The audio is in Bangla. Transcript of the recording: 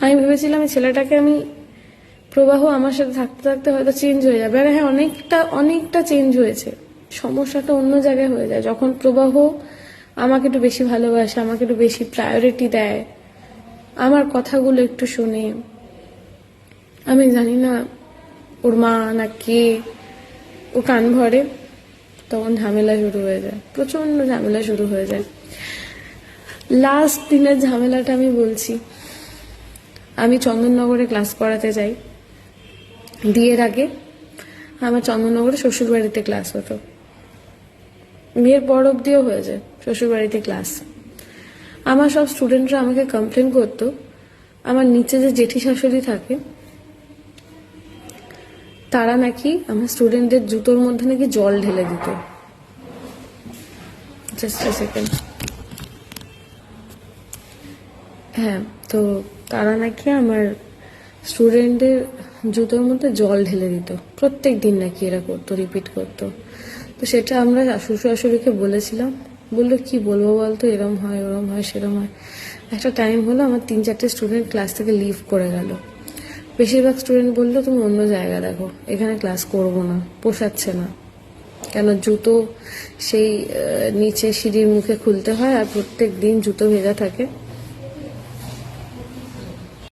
আমি ভেবেছিলাম এই ছেলেটাকে আমি প্রবাহ আমার সাথে থাকতে থাকতে হয়তো চেঞ্জ হয়ে যাবে। আর হ্যাঁ, অনেকটা অনেকটা চেঞ্জ হয়েছে। সমস্যাটা অন্য জায়গায় হয়ে যায় যখন প্রবাহ আমাকে একটু বেশি ভালোবাসে, আমাকে একটু বেশি প্রায়োরিটি দেয়, আমার কথাগুলো একটু শোনে। আমি জানি না ওর মা না কে ও কান ভরে, তখন ঝামেলা শুরু হয়ে যায়, প্রচন্ড ঝামেলা শুরু হয়ে যায়। লাস্ট দিনের ঝামেলাটা আমি বলছি। আমি চন্দননগরে ক্লাস করাতে যাই। বিয়ের আগে আমার চন্দননগরে শ্বশুরবাড়িতে ক্লাস হতো, বিয়ের পর অব্দিও হয়ে যায় শ্বশুরবাড়িতে ক্লাস। আমার সব স্টুডেন্টরা আমাকে কমপ্লেন করতো, আমার নিচে যে জেঠি শাশুড়ি থাকে তারা নাকি আমার স্টুডেন্টদের জুতোর মধ্যে নাকি জল ঢেলে দিত। জাস্ট আ সেকেন্ড। হ্যাঁ, তো তারা নাকি আমার স্টুডেন্টদের জুতোর মধ্যে জল ঢেলে দিত প্রত্যেক দিন, নাকি এরা করতো, রিপিট করতো। তো সেটা আমরা শ্বশুর শাশুড়িকে বলেছিলাম। বললো কি বলবো বলতো, এরম হয় ওরম হয় সেরম হয়। একটা টাইম হলো আমার 3-4টে স্টুডেন্ট ক্লাস থেকে লিভ করে গেল। বেশিরভাগ স্টুডেন্ট বললো তুমি অন্য জায়গা দেখো, এখানে ক্লাস করবো না, পোষাচ্ছে না। কেন জুতো সেই নিচে সিঁড়ির মুখে খুলতে হয়, আর প্রত্যেক দিন জুতো ভেজা থাকে।